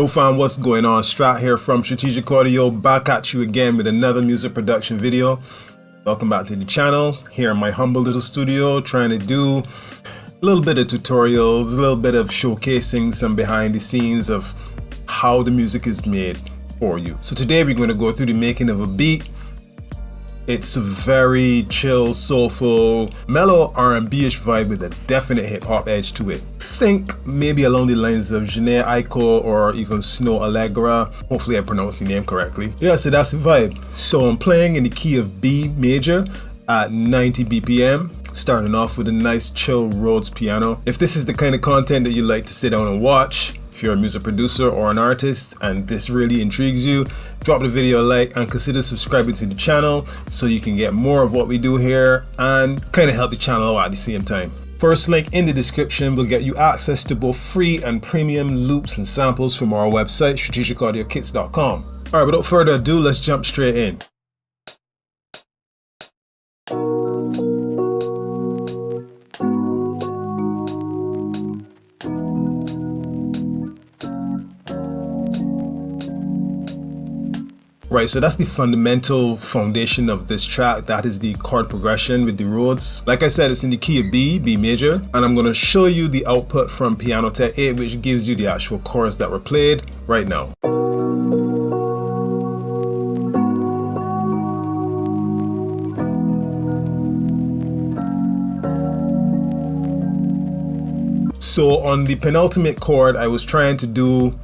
Yo fam, what's going on? Strat here from Strategic Audio, back at you again with another music production video. Welcome back to the channel, here in my humble little studio, trying to do a little bit of tutorials, a little bit of showcasing some behind the scenes of how the music is made for you. So today we're going to go through the making of a beat. It's a very chill, soulful, mellow R&B-ish vibe with a definite hip-hop edge to it. Think maybe along the lines of Jhené Aiko or even Snow Allegra. Hopefully I pronounced the name correctly. Yeah, so that's the vibe. So I'm playing in the key of B major at 90 BPM, starting off with a nice chill Rhodes piano. If this is the kind of content that you like to sit down and watch, if you're a music producer or an artist and this really intrigues you, drop the video a like and consider subscribing to the channel so you can get more of what we do here and kind of help the channel out at the same time. First link in the description will get you access to both free and premium loops and samples from our website, strategicaudiokits.com. Alright, without further ado, let's jump straight in. Right, so that's the fundamental foundation of this track. That is the chord progression with the Rhodes. Like I said, it's in the key of B, B major, and I'm going to show you the output from Piano Tech 8, which gives you the actual chords that were played right now. So on the penultimate chord, I was trying to do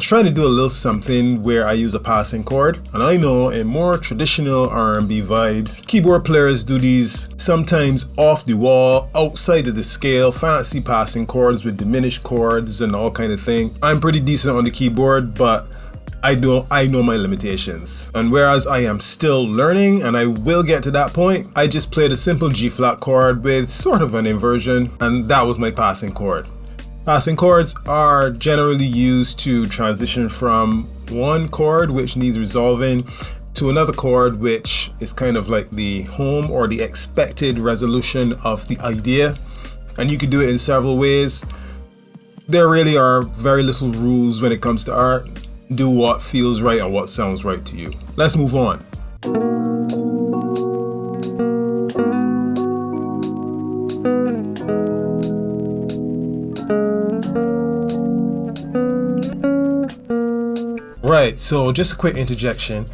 a little something where I use a passing chord. And I know in more traditional R&B vibes, keyboard players do these sometimes off the wall, outside of the scale, fancy passing chords with diminished chords and all kind of thing. I'm pretty decent on the keyboard, but I know my limitations. And whereas I am still learning, and I will get to that point, I just played a simple G flat chord with sort of an inversion, and that was my passing chord. Passing chords are generally used to transition from one chord which needs resolving to another chord which is kind of like the home or the expected resolution of the idea. And you can do it in several ways. There really are very little rules when it comes to art. Do what feels right and what sounds right to you. Let's move on. Right, so just a quick interjection.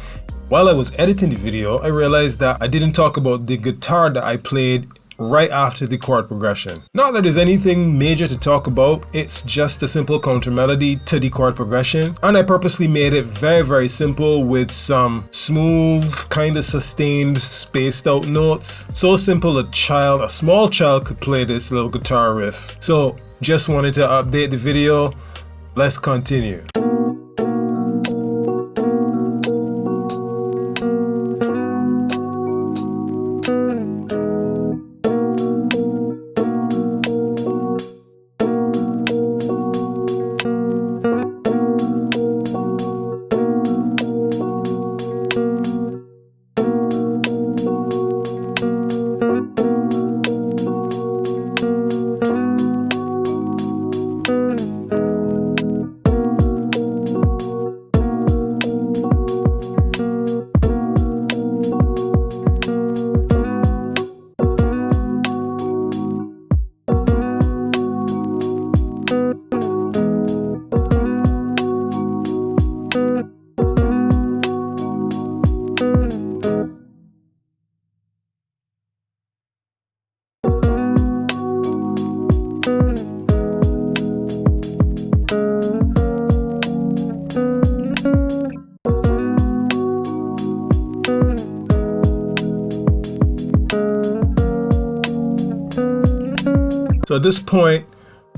While I was editing the video, I realized that I didn't talk about the guitar that I played right after the chord progression. Not that there's anything major to talk about, it's just a simple counter melody to the chord progression. And I purposely made it very simple with some smooth, kind of sustained, spaced out notes. So simple a small child could play this little guitar riff. So just wanted to update the video. Let's continue. So at this point,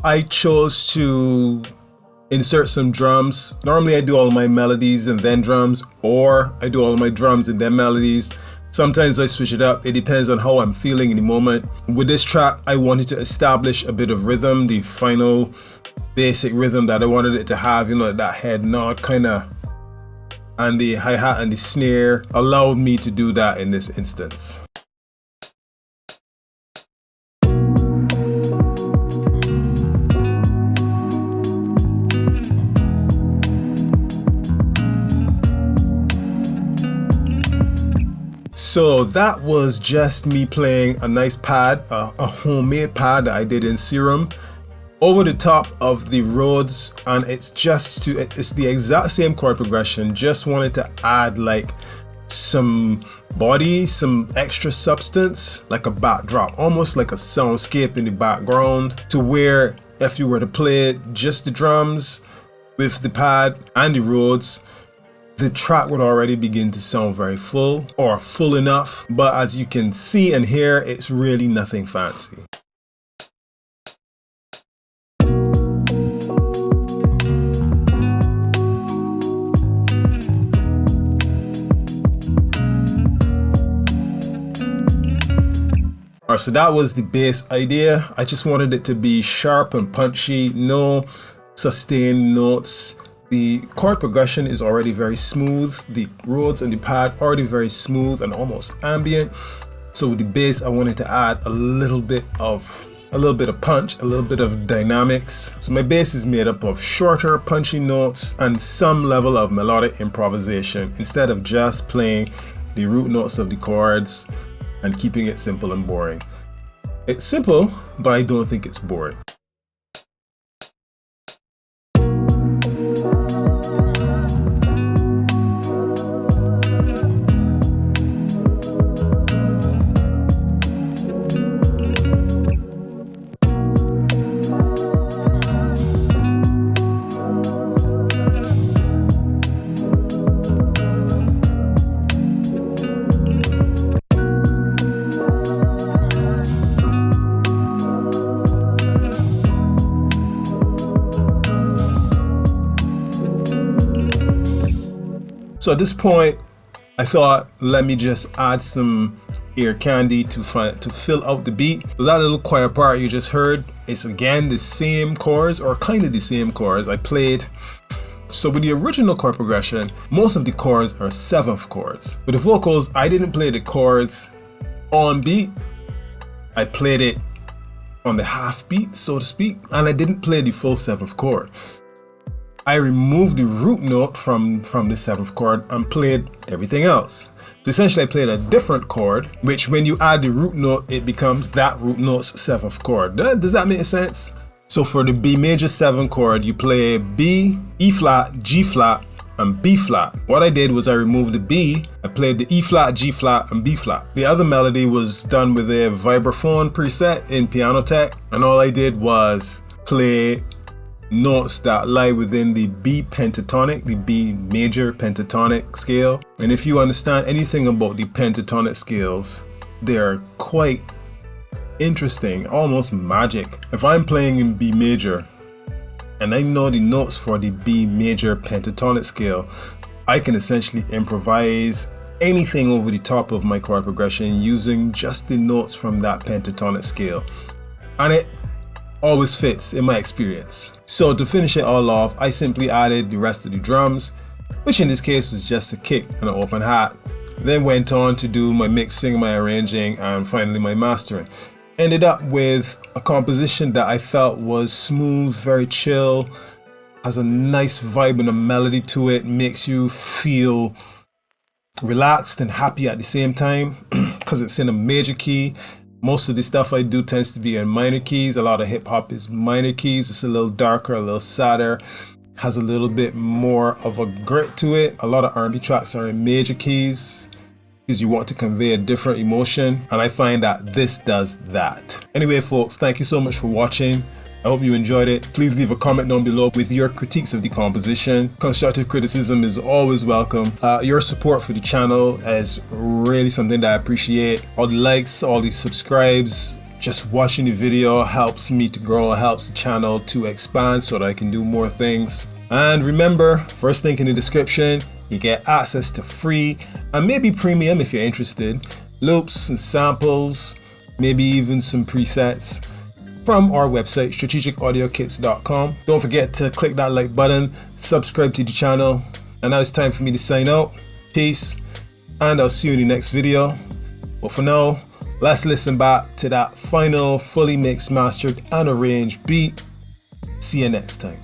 I chose to insert some drums. Normally I do all my melodies and then drums, or I do all my drums and then melodies. Sometimes I switch it up. It depends on how I'm feeling in the moment. With this track, I wanted to establish a bit of rhythm, the final basic rhythm that I wanted it to have, you know, that head nod kind of, and the hi-hat and the snare allowed me to do that in this instance. So that was just me playing a nice pad, a homemade pad that I did in Serum, over the top of the Rhodes, and it's the exact same chord progression. Just wanted to add like some body, some extra substance, like a backdrop, almost like a soundscape in the background, to where if you were to play just the drums with the pad and the Rhodes, the track would already begin to sound very full, or full enough. But as you can see and hear, it's really nothing fancy. Alright, so that was the bass idea. I just wanted it to be sharp and punchy, no sustained notes. The chord progression is already very smooth. The Rhodes and the pad already very smooth and almost ambient. So with the bass, I wanted to add a little bit of punch, a little bit of dynamics. So my bass is made up of shorter, punchy notes and some level of melodic improvisation, instead of just playing the root notes of the chords and keeping it simple and boring. It's simple, but I don't think it's boring. So at this point, I thought, let me just add some ear candy to fill out the beat. So that little choir part you just heard is again the same chords, or kind of the same chords I played. So with the original chord progression, most of the chords are 7th chords. With the vocals, I didn't play the chords on beat. I played it on the half beat, so to speak, and I didn't play the full 7th chord. I removed the root note from the 7th chord and played everything else. So essentially I played a different chord, which when you add the root note, it becomes that root note's 7th chord. Does that make sense? So for the B major 7 chord, you play B, E flat, G flat, and B flat. What I did was I removed the B, I played the E flat, G flat, and B flat. The other melody was done with a vibraphone preset in Piano Tech, and all I did was play notes that lie within the B pentatonic, the B major pentatonic scale. And if you understand anything about the pentatonic scales, they're quite interesting, almost magic. If I'm playing in B major and I know the notes for the B major pentatonic scale, I can essentially improvise anything over the top of my chord progression using just the notes from that pentatonic scale. And it always fits in my experience. So to finish it all off, I simply added the rest of the drums, which in this case was just a kick and an open hat. Then went on to do my mixing, my arranging, and finally my mastering. Ended up with a composition that I felt was smooth, very chill, has a nice vibe and a melody to it, makes you feel relaxed and happy at the same time because it's in a major key. Most of the stuff I do tends to be in minor keys. A lot of hip hop is minor keys. It's a little darker, a little sadder, has a little bit more of a grit to it. A lot of R&B tracks are in major keys because you want to convey a different emotion, and I find that this does that. Anyway folks, thank you so much for watching. I hope you enjoyed it. Please leave a comment down below with your critiques of the composition. Constructive criticism is always welcome. Your support for the channel is really something that I appreciate. All the likes, all the subscribes, just watching the video helps me to grow, helps the channel to expand so that I can do more things. And remember, first link in the description, you get access to free and maybe premium if you're interested, loops and samples, maybe even some presets from our website, strategicaudiokits.com. Don't forget to click that like button, subscribe to the channel, and now it's time for me to sign out. Peace, and I'll see you in the next video. But for now, let's listen back to that final fully mixed, mastered, and arranged beat. See you next time.